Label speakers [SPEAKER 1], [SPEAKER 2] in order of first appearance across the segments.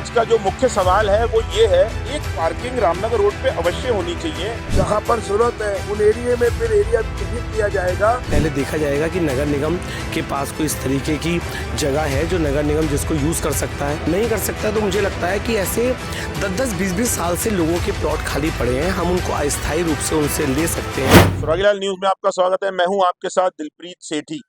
[SPEAKER 1] आज का जो मुख्य सवाल है वो ये है, एक पार्किंग रामनगर रोड पे अवश्य होनी चाहिए।
[SPEAKER 2] जहाँ पर जरूरत है उन एरिया में फिर एरिया चिन्हित किया जाएगा।
[SPEAKER 3] पहले देखा जाएगा कि नगर निगम के पास कोई इस तरीके की जगह है जो नगर निगम जिसको यूज कर सकता है। नहीं कर सकता तो मुझे लगता है कि ऐसे 10-10, 20-20 साल से लोगों के प्लॉट खाली पड़े हैं, हम उनको अस्थायी रूप से उनसे ले सकते हैं।
[SPEAKER 1] सुरागीलाल न्यूज में आपका स्वागत है। मैं हूं आपके साथ दिलप्रीत सेठी।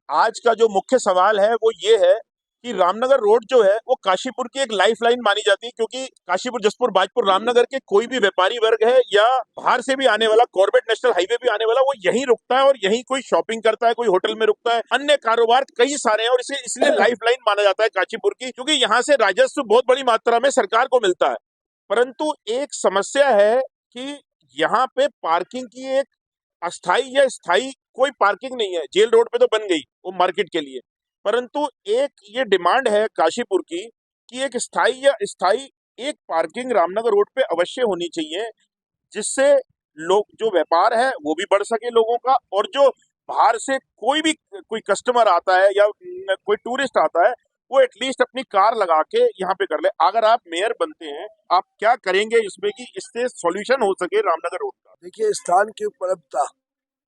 [SPEAKER 1] आज का जो मुख्य सवाल है वो ये है कि रामनगर रोड जो है वो काशीपुर की एक लाइफलाइन मानी जाती है, क्योंकि काशीपुर, जसपुर, बाजपुर, रामनगर के कोई भी व्यापारी वर्ग है या बाहर से भी आने वाला, कॉर्बेट नेशनल हाईवे भी आने वाला, वो यहीं रुकता है और यहीं कोई शॉपिंग करता है, कोई होटल में रुकता है, अन्य कारोबार कई सारे हैं और इसे इसलिए लाइफलाइन माना जाता है काशीपुर की, क्योंकि यहाँ से राजस्व बहुत बड़ी मात्रा में सरकार को मिलता है। परंतु एक समस्या है कि यहाँ पे पार्किंग की एक अस्थाई या स्थायी कोई पार्किंग नहीं है। जेल रोड पे तो बन गई वो मार्केट के लिए, परंतु एक ये डिमांड है काशीपुर की कि एक स्थायी या स्थायी एक पार्किंग रामनगर रोड पे अवश्य होनी चाहिए, जिससे लोग जो व्यापार है वो भी बढ़ सके लोगों का, और जो बाहर से कोई कस्टमर आता है या कोई टूरिस्ट आता है वो एटलीस्ट अपनी कार लगा के यहाँ पे कर ले। अगर आप मेयर बनते हैं, आप क्या करेंगे इसमें कि इससे सॉल्यूशन हो सके रामनगर रोड का?
[SPEAKER 2] देखिए, स्थान की उपलब्धता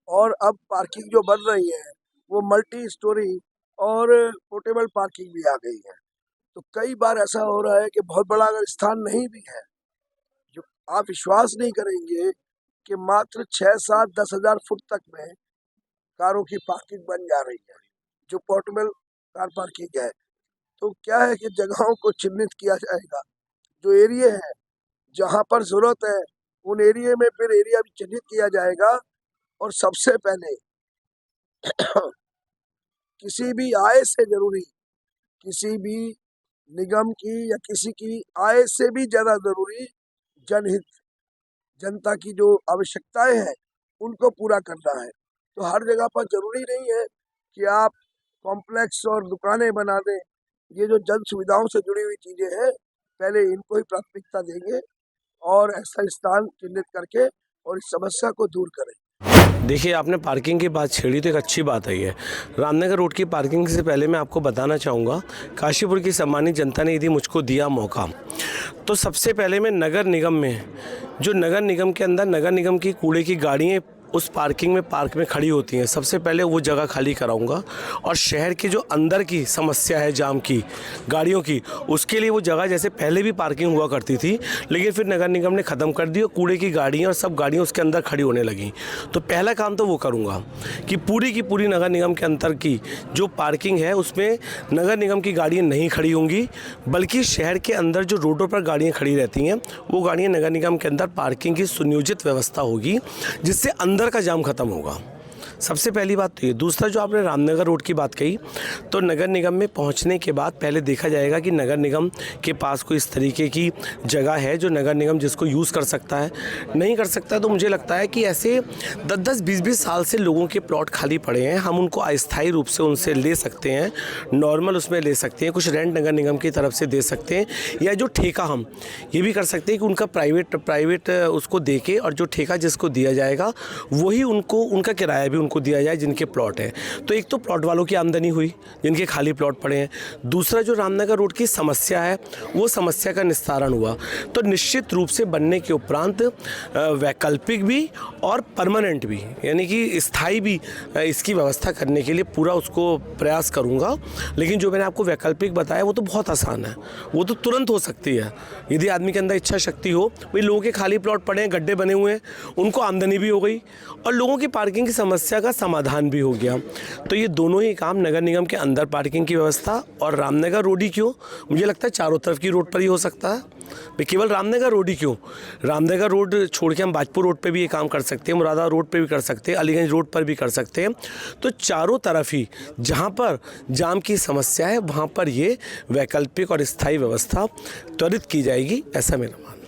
[SPEAKER 2] और अब पार्किंग जो बन रही है वो मल्टी स्टोरी और पोर्टेबल पार्किंग भी आ गई है। तो कई बार ऐसा हो रहा है कि बहुत बड़ा अगर स्थान नहीं भी है, जो आप विश्वास नहीं करेंगे कि मात्र 6-7-10 हज़ार फुट तक में कारों की पार्किंग बन जा रही है, जो पोर्टेबल कार पार्किंग है। तो क्या है कि जगहों को चिन्हित किया जाएगा, जो एरिया है जहाँ पर जरूरत है उन एरिया में फिर एरिया भी चिन्हित किया जाएगा। और सबसे पहले किसी भी आय से जरूरी, किसी भी निगम की या किसी की आय से भी ज्यादा जरूरी जनहित, जनता की जो आवश्यकताएं हैं उनको पूरा करना है। तो हर जगह पर जरूरी नहीं है कि आप कॉम्प्लेक्स और दुकानें बना दें। ये जो जन सुविधाओं से जुड़ी हुई चीजें हैं, पहले इनको ही प्राथमिकता देंगे और ऐसा स्थान चिन्हित करके और इस समस्या को दूर करें।
[SPEAKER 3] देखिए, आपने पार्किंग की बात छेड़ी तो एक अच्छी बात है ये। रामनगर रोड की पार्किंग से पहले मैं आपको बताना चाहूँगा, काशीपुर की सम्मानित जनता ने यदि मुझको दिया मौका तो सबसे पहले मैं नगर निगम में, जो नगर निगम के अंदर नगर निगम की कूड़े की गाड़ियाँ उस पार्किंग में पार्क में खड़ी होती हैं, सबसे पहले वो जगह खाली कराऊंगा। और शहर की जो अंदर की समस्या है जाम की, गाड़ियों की, उसके लिए वो जगह जैसे पहले भी पार्किंग हुआ करती थी, लेकिन फिर नगर निगम ने ख़त्म कर दी और कूड़े की गाड़ियाँ और सब गाड़ियाँ उसके अंदर खड़ी होने लगीं। तो पहला काम तो वो करूँगा कि पूरी की पूरी नगर निगम के अंदर की जो पार्किंग है उसमें नगर निगम की गाड़ियाँ नहीं खड़ी होंगी, बल्कि शहर के अंदर जो रोडों पर गाड़ियाँ खड़ी रहती हैं वो गाड़ियाँ नगर निगम के अंदर पार्किंग की सुनियोजित व्यवस्था होगी, जिससे अंदर का जाम खत्म होगा। सबसे पहली बात तो ये। दूसरा, जो आपने रामनगर रोड की बात कही, तो नगर निगम में पहुंचने के बाद पहले देखा जाएगा कि नगर निगम के पास कोई इस तरीके की जगह है जो नगर निगम जिसको यूज़ कर सकता है। नहीं कर सकता तो मुझे लगता है कि ऐसे 10-10, 20-20 साल से लोगों के प्लॉट खाली पड़े हैं, हम उनको अस्थायी रूप से उनसे ले सकते हैं, नॉर्मल उसमें ले सकते हैं, कुछ रेंट नगर निगम की तरफ से दे सकते हैं, या जो ठेका हम ये भी कर सकते हैं कि उनका प्राइवेट उसको दे के, और जो ठेका जिसको दिया जाएगा वही उनको उनका किराया भी को दिया जाए जिनके प्लॉट है। तो एक तो प्लॉट वालों की आमदनी हुई जिनके खाली प्लॉट पड़े हैं। दूसरा, जो रामनगर रोड की समस्या है वो समस्या का निस्तारण हुआ। तो निश्चित रूप से बनने के उपरांत वैकल्पिक भी और परमानेंट भी, यानी कि स्थायी भी इसकी व्यवस्था करने के लिए पूरा उसको प्रयास करूंगा। लेकिन जो मैंने आपको वैकल्पिक बताया वो तो बहुत आसान है, वो तो तुरंत हो सकती है यदि आदमी के अंदर इच्छा शक्ति हो। भाई, लोगों के खाली प्लॉट पड़े हैं, गड्ढे बने हुए हैं, उनको आमदनी भी हो गई और लोगों की पार्किंग की समस्या का समाधान भी हो गया। तो ये दोनों ही काम, नगर निगम के अंदर पार्किंग की व्यवस्था और रामनगर रोड ही क्यों, मुझे लगता है चारों तरफ की रोड पर ही हो सकता है। भाई, केवल रामनगर रोड ही क्यों, रामनगर रोड छोड़ के हम बाजपुर रोड पे भी ये काम कर सकते हैं, मुरादाबाद रोड पे भी कर सकते हैं, अलीगंज रोड पर भी कर सकते हैं। तो चारों तरफ ही जहाँ पर जाम की समस्या है वहाँ पर ये वैकल्पिक और स्थायी व्यवस्था त्वरित की जाएगी, ऐसा मेरा मानना है।